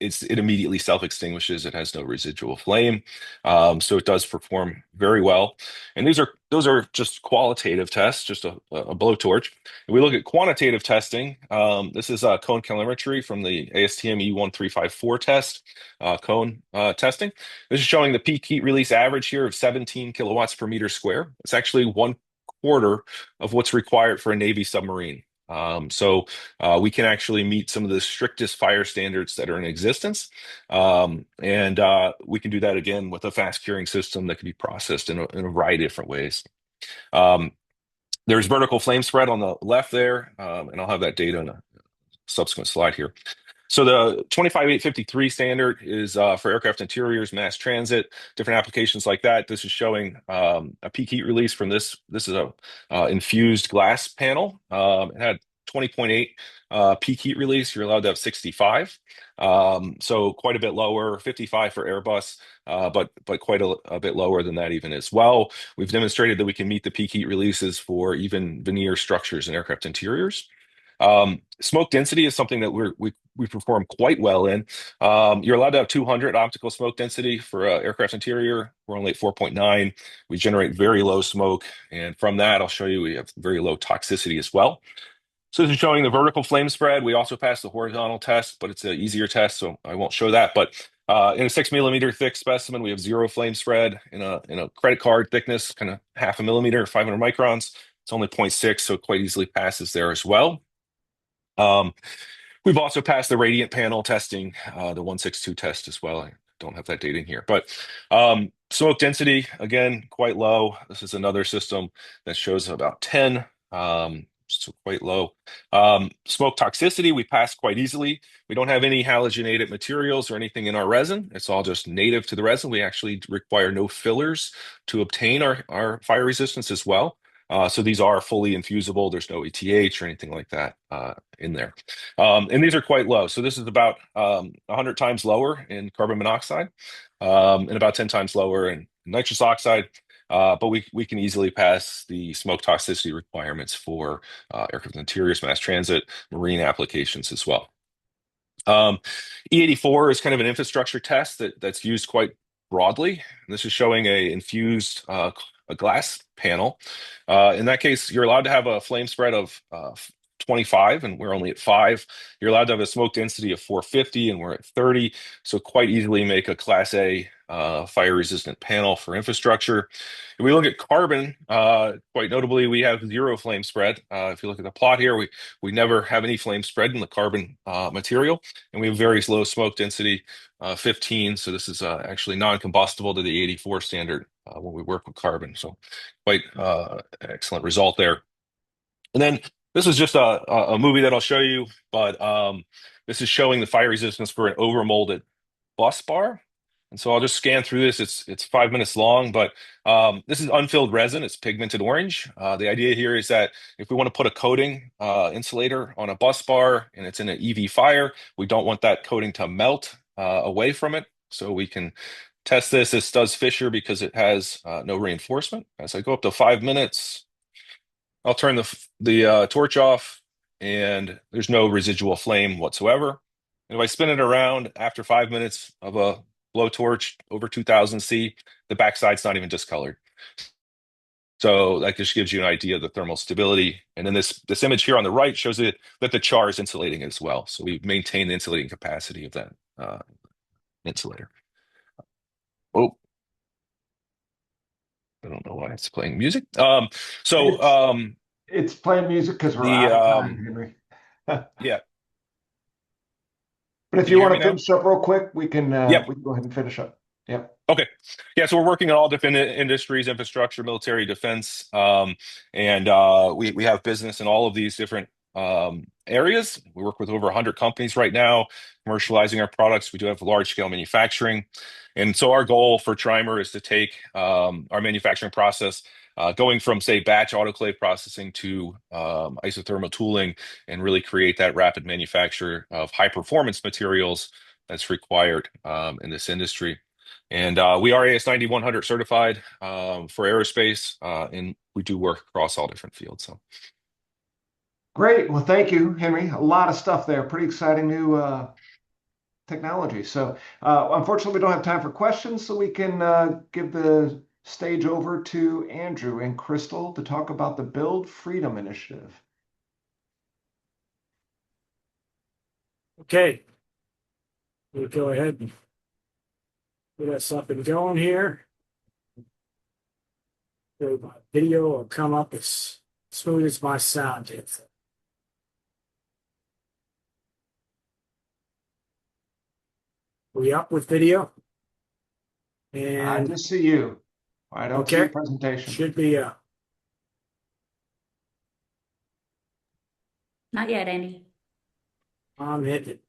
it immediately self-extinguishes. It has no residual flame. So it does perform very well. And those are just qualitative tests, just a blowtorch. If we look at quantitative testing, this is cone calorimetry from the ASTM E1354 test, cone testing. This is showing the peak heat release average here of 17 kilowatts per meter square. It's actually 1/4 of what's required for a Navy submarine. So we can actually meet some of the strictest fire standards that are in existence. And we can do that again with a fast curing system that can be processed in a variety of different ways. There's vertical flame spread on the left there, and I'll have that data in a subsequent slide here. So the 25853 standard is for aircraft interiors, mass transit, different applications like that. This is showing a peak heat release from this. This is a infused glass panel. It had 20.8 peak heat release. You're allowed to have 65. So quite a bit lower, 55 for Airbus, but quite a bit lower than that even as well. We've demonstrated that we can meet the peak heat releases for even veneer structures and aircraft interiors. Smoke density is something that we perform quite well in. You're allowed to have 200 optical smoke density for aircraft interior. We're only at 4.9. We generate very low smoke, and from that, I'll show you we have very low toxicity as well. So this is showing the vertical flame spread. We also passed the horizontal test, but it's an easier test, so I won't show that. But in a 6 millimeter thick specimen, we have 0 flame spread. In a credit card thickness, kind of 0.5 millimeter, 500 microns, it's only 0.6, so it quite easily passes there as well. We've also passed the radiant panel testing, the 162 test as well. I don't have that data in here, but smoke density, again, quite low. This is another system that shows about 10. so quite low. Smoke toxicity, we pass quite easily. We don't have any halogenated materials or anything in our resin. It's all just native to the resin. We actually require no fillers to obtain our fire resistance as well. So these are fully infusible. There's no ETH or anything like that in there. And these are quite low. So this is about 100 times lower in carbon monoxide and about 10 times lower in nitrous oxide. But we can easily pass the smoke toxicity requirements for aircraft interiors, mass transit, marine applications as well. E84 is kind of an infrastructure test that's used quite broadly. And this is showing a infused a glass panel. In that case, you're allowed to have a flame spread of 25, and we're only at 5. You're allowed to have a smoke density of 450, and we're at 30. So quite easily make a Class A fire-resistant panel for infrastructure. If we look at carbon, quite notably, we have 0 flame spread. If you look at the plot here, we never have any flame spread in the carbon material, and we have very low smoke density, 15. So this is actually non-combustible to the 84 standard when we work with carbon. So quite excellent result there. And then this is just a movie that I'll show you, but this is showing the fire resistance for an overmolded bus bar. And so I'll just scan through this. It's 5 minutes long, but this is unfilled resin. It's pigmented orange. The idea here is that if we want to put a coating insulator on a bus bar and it's in an EV fire, we don't want that coating to melt away from it. So we can test this. This does fissure because it has no reinforcement. As I go up to 5 minutes, I'll turn the torch off, and there's no residual flame whatsoever. And if I spin it around after 5 minutes of a blowtorch over 2000 C, the backside's not even discolored. So that just gives you an idea of the thermal stability. And then this image here on the right shows that the char is insulating as well. So we maintain the insulating capacity of that insulator. Oh, I don't know why it's playing music. It's playing music because we're out of time, Henry. Yeah. But if Can you you hear want me to now? finish up real quick, we can Yep. go ahead and finish up. Yep. Okay. Yeah, so we're working in all different industries, infrastructure, military, defense, and we have business in all of these different areas. We work with over 100 companies right now, commercializing our products. We do have large scale manufacturing. And so our goal for Trimer is to take our manufacturing process, going from, say, batch autoclave processing to isothermal tooling, and really create that rapid manufacture of high performance materials that's required in this industry. And we are AS9100 certified for aerospace, and we do work across all different fields. So Great. Well, thank you, Henry. A lot of stuff there. Pretty exciting new technology. So unfortunately, we don't have time for questions, so we can give the stage over to Andrew and Crystal to talk about the Build Freedom Initiative. Okay. We'll go ahead and get us up and going here. So my video will come up as smooth as my sound is. We up with video? I And just see you. I don't see Okay. your presentation. should be Not yet, Andy. I'm hitting it.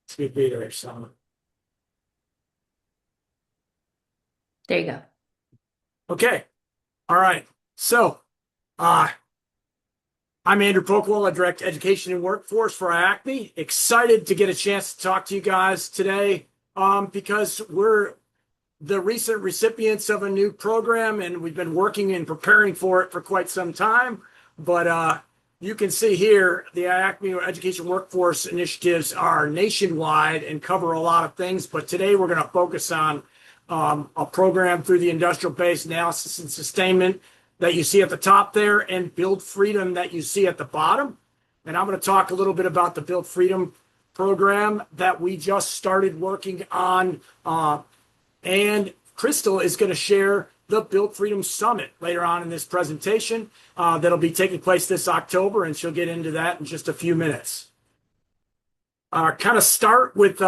Should be there, so. There you go. Okay. All right. So, I'm Andrew Pockwell. I direct education and workforce for IACMI. Excited to get a chance to talk to you guys today because we're the recent recipients of a new program, and we've been working and preparing for it for quite some time. But you can see here the IACMI Education Workforce initiatives are nationwide and cover a lot of things. But today we're going to focus on a program through the industrial base analysis and sustainment that you see at the top there, and Build Freedom that you see at the bottom. And I'm going to talk a little bit about the Build Freedom program that we just started working on. And Crystal is going to share the Build Freedom Summit later on in this presentation that'll be taking place this October, and she'll get into that in just a few minutes. Kind of start with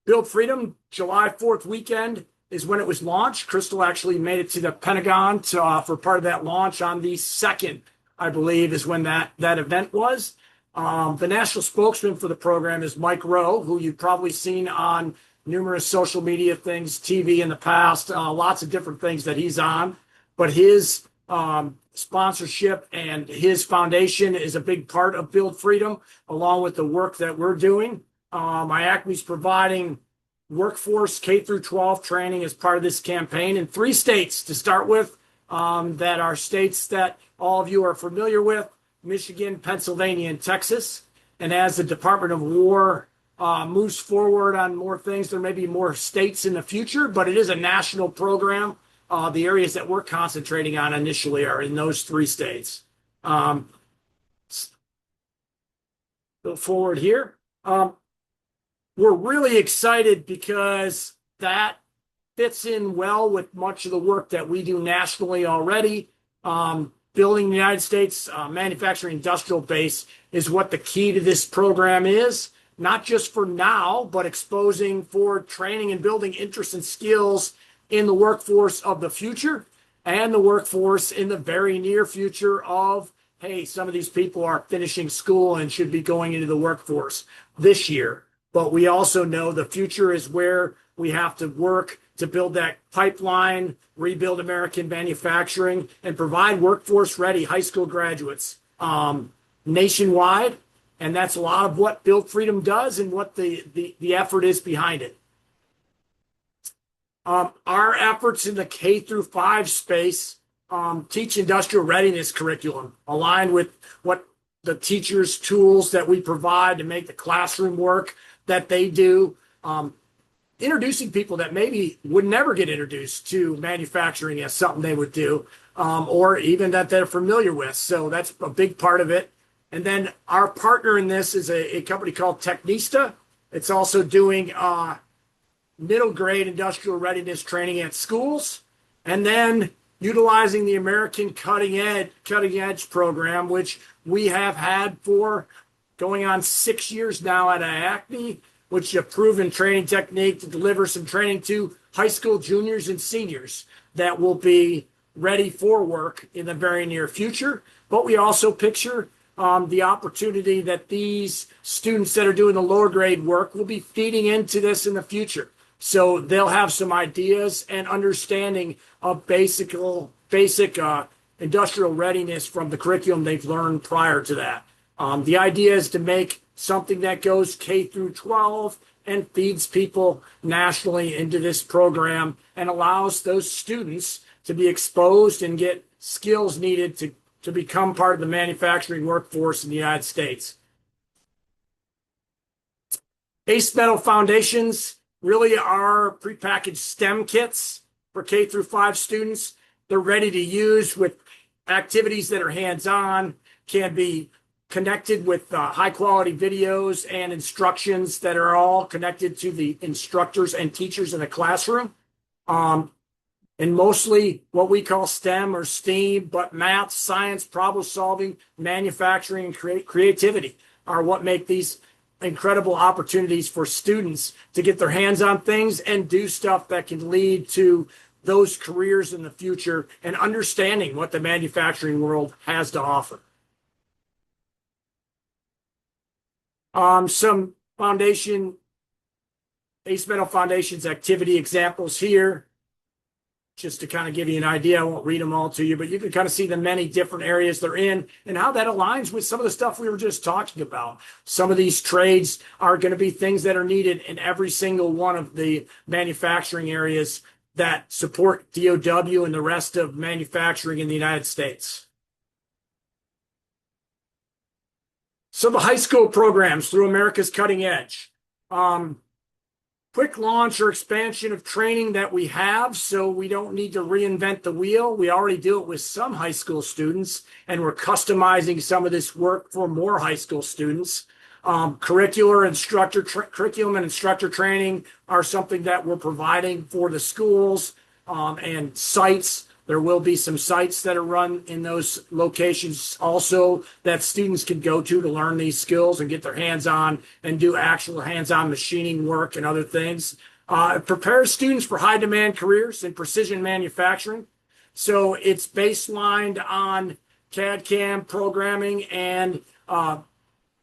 Build Freedom. July 4th weekend is when it was launched. Crystal actually made it to the Pentagon for part of that launch on the 2nd I believe, is when that event was. The national spokesman for the program is Mike Rowe, who you've probably seen on numerous social media things, TV in the past, lots of different things that he's on. But his sponsorship and his foundation is a big part of Build Freedom, along with the work that we're doing. IACMI's providing workforce K through 12 training as part of this campaign in 3 states to start with, that are states that all of you are familiar with: Michigan, Pennsylvania, and Texas. And as the Department of War moves forward on more things, there may be more states in the future, but it is a national program. The areas that we're concentrating on initially are in those 3 states. Go forward here. We're really excited because that fits in well with much of the work that we do nationally already. Building the United States manufacturing industrial base is what the key to this program is, not just for now, but exposing for training and building interest and skills in the workforce of the future and the workforce in the very near future of, hey, some of these people are finishing school and should be going into the workforce this year. But we also know the future is where we have to work to build that pipeline, rebuild American manufacturing, and provide workforce-ready high school graduates nationwide. And that's a lot of what Build Freedom does and what the effort is behind it. Our efforts in the K through 5 space teach industrial readiness curriculum aligned with what the teachers' tools that we provide to make the classroom work that they do, introducing people that maybe would never get introduced to manufacturing as something they would do, or even that they're familiar with. So that's a big part of it. And then our partner in this is a company called Technista. It's also doing middle grade industrial readiness training at schools, and then utilizing the American Cutting Edge program, which we have had for going on 6 years now at IACMI, which is a proven training technique to deliver some training to high school juniors and seniors that will be ready for work in the very near future. But we also picture the opportunity that these students that are doing the lower grade work will be feeding into this in the future. So they'll have some ideas and understanding of basic industrial readiness from the curriculum they've learned prior to that. The idea is to make something that goes K through 12 and feeds people nationally into this program and allows those students to be exposed and get skills needed to become part of the manufacturing workforce in the United States. Ace Metal Foundations really are prepackaged STEM kits for K through 5 students. They're ready to use with activities that are hands-on, can be connected with high quality videos and instructions that are all connected to the instructors and teachers in the classroom. And mostly what we call STEM or STEAM, but math, science, problem solving, manufacturing, and creativity are what make these incredible opportunities for students to get their hands on things and do stuff that can lead to those careers in the future and understanding what the manufacturing world has to offer. Some foundation, Ace Metal Foundation's activity examples here, just to kind of give you an idea. I won't read them all to you, but you can kind of see the many different areas they're in and how that aligns with some of the stuff we were just talking about. Some of these trades are going to be things that are needed in every single one of the manufacturing areas that support DOW and the rest of manufacturing in the United States. So the high school programs through America's Cutting Edge. Quick launch or expansion of training that we have, so we don't need to reinvent the wheel. We already do it with some high school students, and we're customizing some of this work for more high school students. Curriculum and instructor training are something that we're providing for the schools and sites. There will be some sites that are run in those locations also that students can go to learn these skills and get their hands on and do actual hands-on machining work and other things. It prepares students for high demand careers in precision manufacturing. So it's baselined on CAD/CAM programming and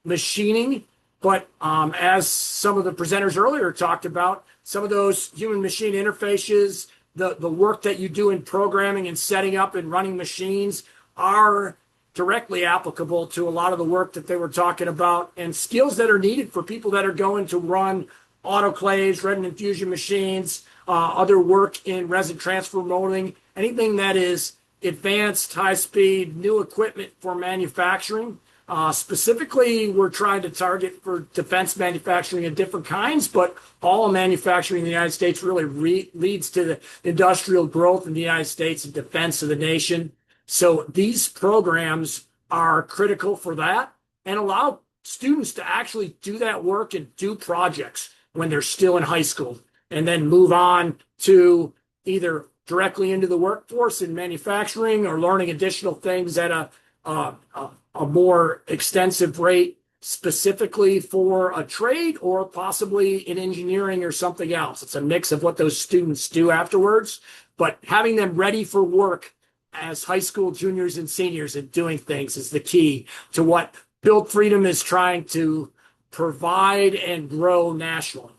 machining. But as some of the presenters earlier talked about, some of those human-machine interfaces, the work that you do in programming and setting up and running machines are directly applicable to a lot of the work that they were talking about, and skills that are needed for people that are going to run autoclaves, resin infusion machines, other work in resin transfer molding, anything that is advanced, high-speed, new equipment for manufacturing. Specifically, we're trying to target for defense manufacturing of different kinds, but all manufacturing in the United States really leads to the industrial growth in the United States and defense of the nation. So these programs are critical for that and allow students to actually do that work and do projects when they're still in high school, and then move on to either directly into the workforce in manufacturing or learning additional things at a more extensive rate specifically for a trade or possibly in engineering or something else. It's a mix of what those students do afterwards, but having them ready for work as high school juniors and seniors and doing things is the key to what Build Freedom is trying to provide and grow nationally.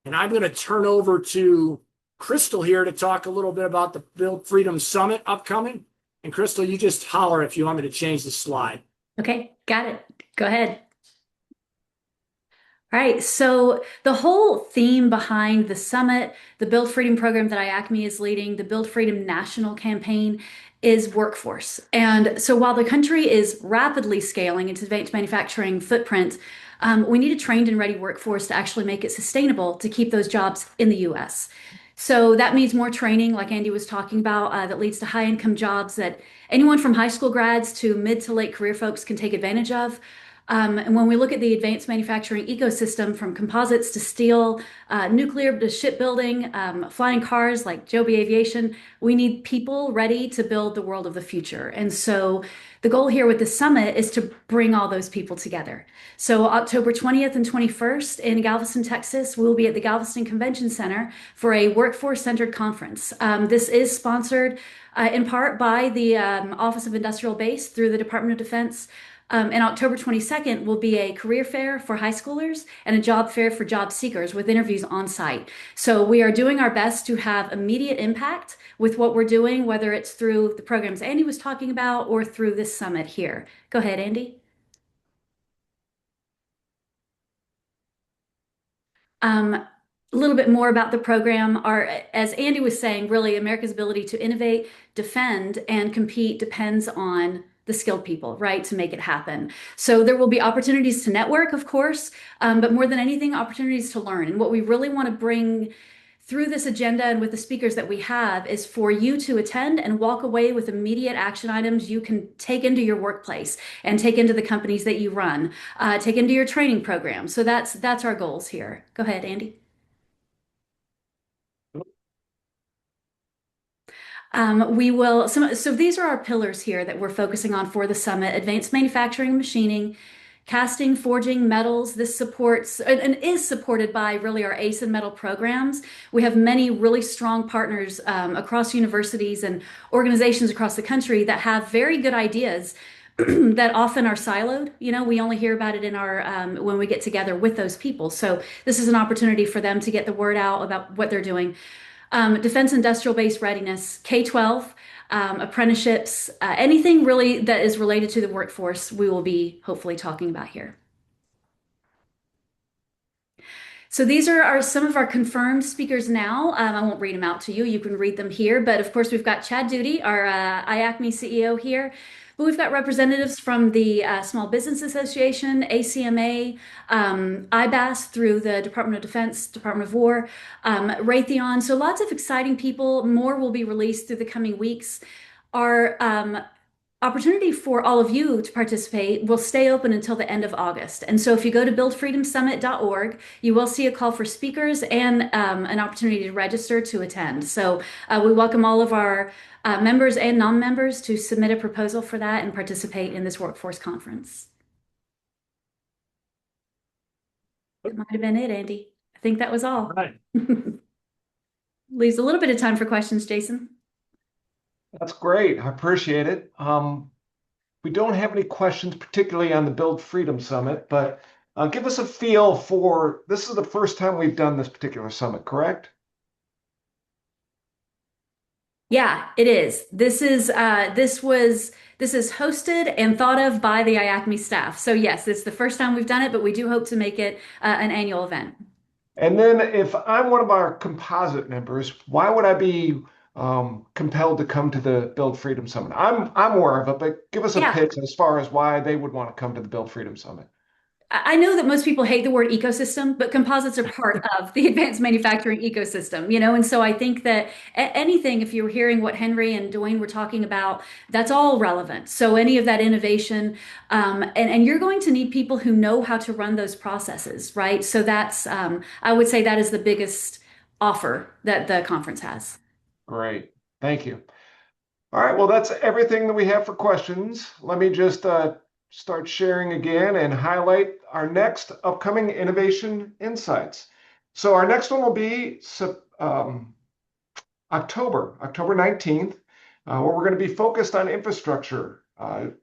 And I'm going to turn over to Crystal here to talk a little bit about the Build Freedom Summit upcoming. And Crystal, you just holler if you want me to change the slide. Okay, got it. Go ahead. All right, so the whole theme behind the summit, the Build Freedom program that IACMI is leading, the Build Freedom National Campaign, is workforce. And so while the country is rapidly scaling its advanced manufacturing footprint, we need a trained and ready workforce to actually make it sustainable to keep those jobs in the US. So that means more training, like Andy was talking about, that leads to high income jobs that anyone from high school grads to mid to late career folks can take advantage of. And when we look at the advanced manufacturing ecosystem, from composites to steel, nuclear to shipbuilding, flying cars like Joby Aviation, we need people ready to build the world of the future. And so the goal here with the summit is to bring all those people together. So October 20th and 21st in Galveston, Texas, we'll be at the Galveston Convention Center for a workforce-centered conference. This is sponsored in part by the Office of Industrial Base through the Department of Defense. And October 22nd will be a career fair for high schoolers and a job fair for job seekers with interviews on site. So we are doing our best to have immediate impact with what we're doing, whether it's through the programs Andy was talking about or through this summit here. Go ahead, Andy. A little bit more about the program. As Andy was saying, really America's ability to innovate, defend, and compete depends on the skilled people, right, to make it happen. So there will be opportunities to network, of course, but more than anything, opportunities to learn. And what we really want to bring through this agenda and with the speakers that we have is for you to attend and walk away with immediate action items you can take into your workplace and take into the companies that you run, take into your training program. So that's our goals here. Go ahead, Andy. So these are our pillars here that we're focusing on for the summit: advanced manufacturing and machining, casting, forging, metals. This supports and is supported by really our ACE and metal programs. We have many really strong partners across universities and organizations across the country that have very good ideas that often are siloed. You know, we only hear about it in our when we get together with those people. So this is an opportunity for them to get the word out about what they're doing. Defense industrial base readiness, K-12, apprenticeships, anything really that is related to the workforce, we will be hopefully talking about here. So these are some of our confirmed speakers now. I won't read them out to you. You can read them here. But of course, we've got Chad Duty, our IACMI CEO here. But we've got representatives from the Small Business Association, ACMA, IBAS through the Department of Defense, Department of War, Raytheon. So lots of exciting people. More will be released through the coming weeks. Our opportunity for all of you to participate will stay open until the end of August. And so if you go to buildfreedomsummit.org, you will see a call for speakers and an opportunity to register to attend. So we welcome all of our members and non-members to submit a proposal for that and participate in this workforce conference. That might have been it, Andy. I think that was all. All right. Leaves a little bit of time for questions, Jason. That's great. I appreciate it. We don't have any questions, particularly on the Build Freedom Summit, but give us a feel for this is the first time we've done this particular summit, correct? Yeah, it is. This is hosted and thought of by the IACMI staff. So yes, it's the first time we've done it, but we do hope to make it an annual event. And then if I'm one of our composite members, why would I be compelled to come to the Build Freedom Summit? I'm aware of it, but give us a Yeah. pitch as far as why they would want to come to the Build Freedom Summit. I know that most people hate the word ecosystem, but composites are part of the advanced manufacturing ecosystem, and so I think that anything, if you were hearing what Henry and DeWayne were talking about, that's all relevant. So any of that innovation, and you're going to need people who know how to run those processes, right? So that's, I would say that is the biggest offer that the conference has. Great. Thank you. All right, well, that's everything that we have for questions. Let me just start sharing again and highlight our next upcoming innovation insights. So our next one will be October 19th, where we're going to be focused on infrastructure,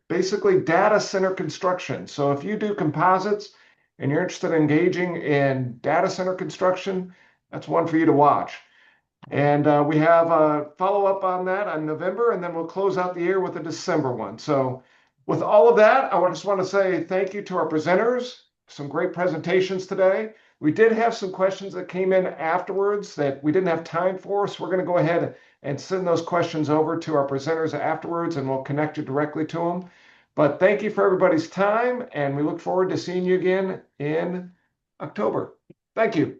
basically data center construction. So if you do composites and you're interested in engaging in data center construction, that's one for you to watch. And we have a follow-up on that on November, and then we'll close out the year with a December one. So with all of that, I just want to say thank you to our presenters. Some great presentations today. We did have some questions that came in afterwards that we didn't have time for, so we're going to go ahead and send those questions over to our presenters afterwards, and we'll connect you directly to them. But thank you for everybody's time, and we look forward to seeing you again in October. Thank you.